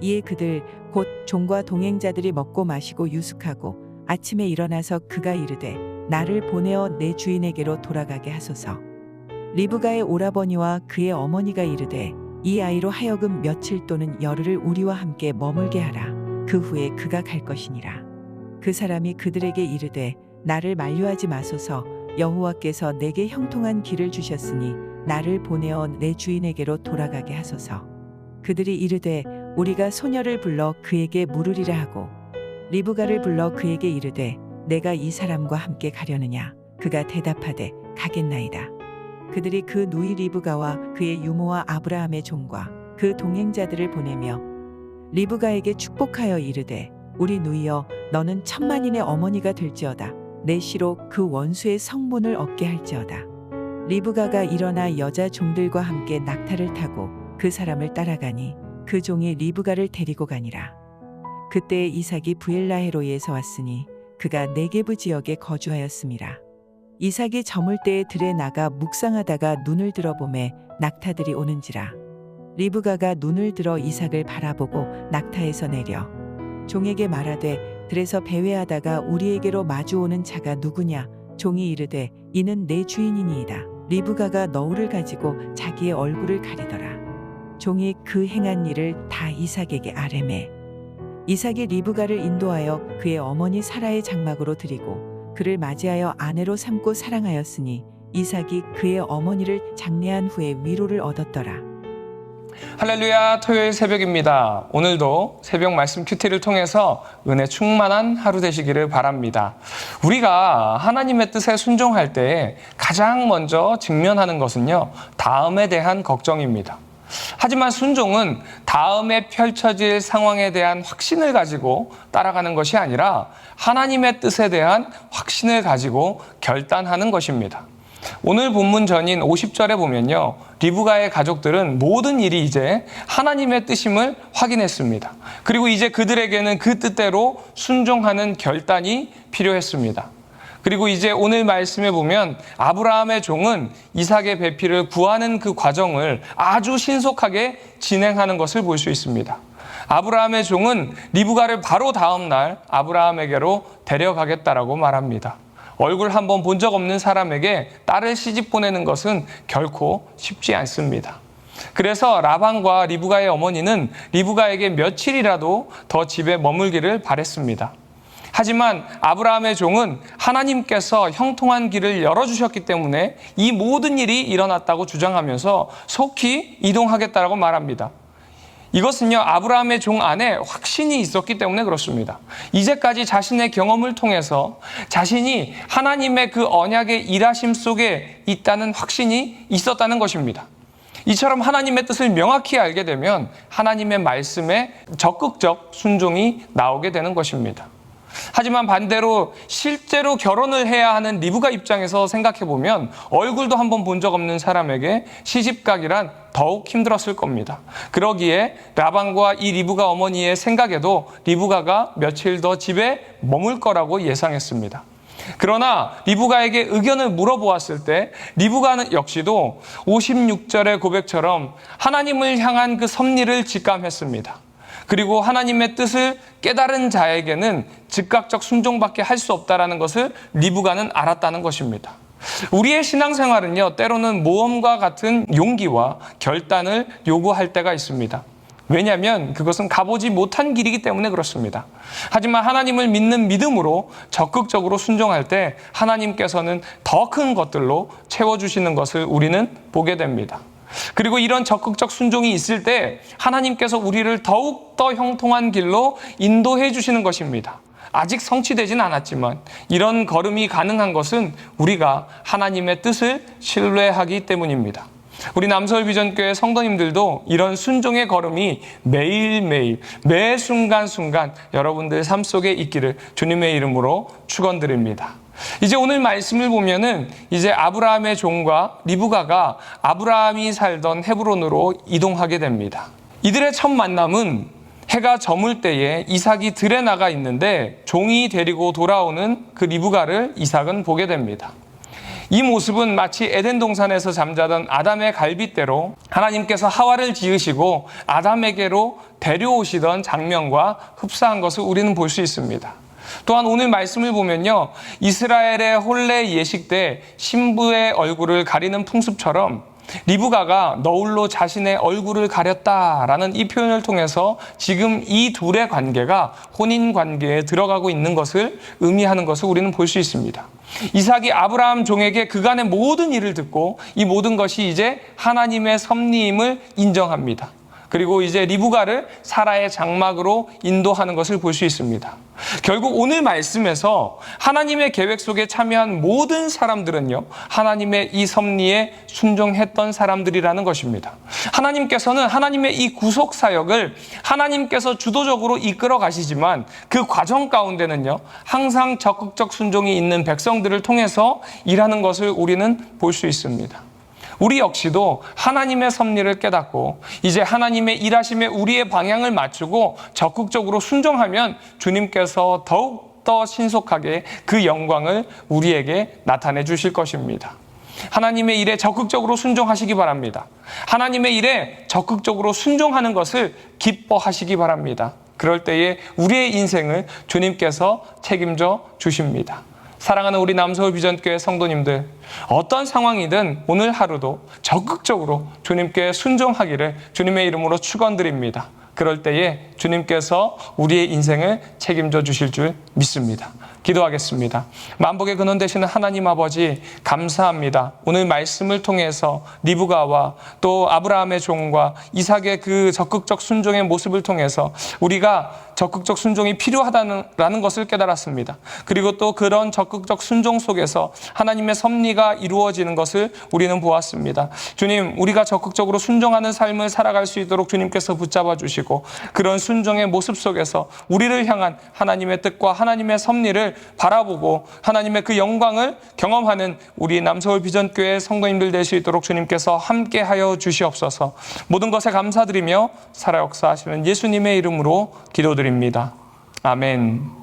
이에 그들 곧 종과 동행자들이 먹고 마시고 유숙하고 아침에 일어나서 그가 이르되 나를 보내어 내 주인에게로 돌아가게 하소서. 리브가의 오라버니와 그의 어머니가 이르되 이 아이로 하여금 며칠 또는 열흘을 우리와 함께 머물게 하라. 그 후에 그가 갈 것이니라. 그 사람이 그들에게 이르되 나를 만류하지 마소서. 여호와께서 내게 형통한 길을 주셨으니 나를 보내어 내 주인에게로 돌아가게 하소서. 그들이 이르되 우리가 소녀를 불러 그에게 물으리라 하고 리브가를 불러 그에게 이르되 내가 이 사람과 함께 가려느냐. 그가 대답하되 가겠나이다. 그들이 그 누이 리브가와 그의 유모와 아브라함의 종과 그 동행자들을 보내며 리브가에게 축복하여 이르되 우리 누이여 너는 천만인의 어머니가 될지어다. 내 시로 그 원수의 성분을 얻게 할지어다. 리브가가 일어나 여자 종들과 함께 낙타를 타고 그 사람을 따라가니 그 종이 리브가를 데리고 가니라. 그때 이삭이 부엘라헤로이에서 왔으니 그가 네게브 지역에 거주하였음이라. 이삭이 저물 때에 들에 나가 묵상하다가 눈을 들어보매 낙타들이 오는지라. 리브가가 눈을 들어 이삭을 바라보고 낙타에서 내려 종에게 말하되 들에서 배회하다가 우리에게로 마주오는 자가 누구냐. 종이 이르되 이는 내 주인이니이다. 리브가가 너울을 가지고 자기의 얼굴을 가리더라. 종이 그 행한 일을 다 이삭에게 아뢰매 이삭이 리브가를 인도하여 그의 어머니 사라의 장막으로 드리고 그를 맞이하여 아내로 삼고 사랑하였으니 이삭이 그의 어머니를 장례한 후에 위로를 얻었더라. 할렐루야, 토요일 새벽입니다. 오늘도 새벽 말씀 큐티를 통해서 은혜 충만한 하루 되시기를 바랍니다. 우리가 하나님의 뜻에 순종할 때 가장 먼저 직면하는 것은요, 다음에 대한 걱정입니다. 하지만 순종은 다음에 펼쳐질 상황에 대한 확신을 가지고 따라가는 것이 아니라 하나님의 뜻에 대한 확신을 가지고 결단하는 것입니다. 오늘 본문 전인 50절에 보면요, 리브가의 가족들은 모든 일이 이제 하나님의 뜻임을 확인했습니다. 그리고 이제 그들에게는 그 뜻대로 순종하는 결단이 필요했습니다. 그리고 이제 오늘 말씀에 보면 아브라함의 종은 이삭의 배필을 구하는 그 과정을 아주 신속하게 진행하는 것을 볼 수 있습니다. 아브라함의 종은 리브가를 바로 다음 날 아브라함에게로 데려가겠다라고 말합니다. 얼굴 한번 본 적 없는 사람에게 딸을 시집 보내는 것은 결코 쉽지 않습니다. 그래서 라반과 리브가의 어머니는 리브가에게 며칠이라도 더 집에 머물기를 바랬습니다. 하지만 아브라함의 종은 하나님께서 형통한 길을 열어주셨기 때문에 이 모든 일이 일어났다고 주장하면서 속히 이동하겠다고 말합니다. 이것은요, 아브라함의 종 안에 확신이 있었기 때문에 그렇습니다. 이제까지 자신의 경험을 통해서 자신이 하나님의 그 언약의 일하심 속에 있다는 확신이 있었다는 것입니다. 이처럼 하나님의 뜻을 명확히 알게 되면 하나님의 말씀에 적극적 순종이 나오게 되는 것입니다. 하지만 반대로 실제로 결혼을 해야 하는 리브가 입장에서 생각해보면 얼굴도 한번 본 적 없는 사람에게 시집가기란 더욱 힘들었을 겁니다. 그러기에 라반과 이 리브가 어머니의 생각에도 리브가가 며칠 더 집에 머물 거라고 예상했습니다. 그러나 리브가에게 의견을 물어보았을 때 리브가는 역시도 56절의 고백처럼 하나님을 향한 그 섭리를 직감했습니다. 그리고 하나님의 뜻을 깨달은 자에게는 즉각적 순종밖에 할 수 없다는 것을 리브가는 알았다는 것입니다. 우리의 신앙생활은요, 때로는 모험과 같은 용기와 결단을 요구할 때가 있습니다. 왜냐하면 그것은 가보지 못한 길이기 때문에 그렇습니다. 하지만 하나님을 믿는 믿음으로 적극적으로 순종할 때 하나님께서는 더 큰 것들로 채워주시는 것을 우리는 보게 됩니다. 그리고 이런 적극적 순종이 있을 때 하나님께서 우리를 더욱더 형통한 길로 인도해 주시는 것입니다. 아직 성취되진 않았지만 이런 걸음이 가능한 것은 우리가 하나님의 뜻을 신뢰하기 때문입니다. 우리 남서울 비전교회 성도님들도 이런 순종의 걸음이 매일매일 매 순간순간 여러분들 삶 속에 있기를 주님의 이름으로 축원드립니다. 이제 오늘 말씀을 보면은 이제 아브라함의 종과 리브가가 아브라함이 살던 헤브론으로 이동하게 됩니다. 이들의 첫 만남은 해가 저물 때에 이삭이 들에 나가 있는데 종이 데리고 돌아오는 그 리브가를 이삭은 보게 됩니다. 이 모습은 마치 에덴 동산에서 잠자던 아담의 갈빗대로 하나님께서 하와를 지으시고 아담에게로 데려오시던 장면과 흡사한 것을 우리는 볼 수 있습니다. 또한 오늘 말씀을 보면요, 이스라엘의 혼례 예식 때 신부의 얼굴을 가리는 풍습처럼 리브가가 너울로 자신의 얼굴을 가렸다라는 이 표현을 통해서 지금 이 둘의 관계가 혼인 관계에 들어가고 있는 것을 의미하는 것을 우리는 볼 수 있습니다. 이삭이 아브라함 종에게 그간의 모든 일을 듣고 이 모든 것이 이제 하나님의 섭리임을 인정합니다. 그리고 이제 리브가를 사라의 장막으로 인도하는 것을 볼 수 있습니다. 결국 오늘 말씀에서 하나님의 계획 속에 참여한 모든 사람들은요, 하나님의 이 섭리에 순종했던 사람들이라는 것입니다. 하나님께서는 하나님의 이 구속 사역을 하나님께서 주도적으로 이끌어 가시지만 그 과정 가운데는요, 항상 적극적 순종이 있는 백성들을 통해서 일하는 것을 우리는 볼 수 있습니다. 우리 역시도 하나님의 섭리를 깨닫고 이제 하나님의 일하심에 우리의 방향을 맞추고 적극적으로 순종하면 주님께서 더욱더 신속하게 그 영광을 우리에게 나타내 주실 것입니다. 하나님의 일에 적극적으로 순종하시기 바랍니다. 하나님의 일에 적극적으로 순종하는 것을 기뻐하시기 바랍니다. 그럴 때에 우리의 인생을 주님께서 책임져 주십니다. 사랑하는 우리 남서울 비전교회 성도님들, 어떤 상황이든 오늘 하루도 적극적으로 주님께 순종하기를 주님의 이름으로 축원드립니다. 그럴 때에 주님께서 우리의 인생을 책임져 주실 줄 믿습니다. 기도하겠습니다. 만복의 근원 되시는 하나님 아버지, 감사합니다. 오늘 말씀을 통해서 리브가와 또 아브라함의 종과 이삭의 그 적극적 순종의 모습을 통해서 우리가 적극적 순종이 필요하다는 것을 깨달았습니다. 그리고 또 그런 적극적 순종 속에서 하나님의 섭리가 이루어지는 것을 우리는 보았습니다. 주님, 우리가 적극적으로 순종하는 삶을 살아갈 수 있도록 주님께서 붙잡아 주시고 그런 순종의 모습 속에서 우리를 향한 하나님의 뜻과 하나님의 섭리를 바라보고 하나님의 그 영광을 경험하는 우리 남서울 비전교회 성도님들 될 수 있도록 주님께서 함께하여 주시옵소서. 모든 것에 감사드리며 살아 역사하시는 예수님의 이름으로 기도드립니다. 아멘.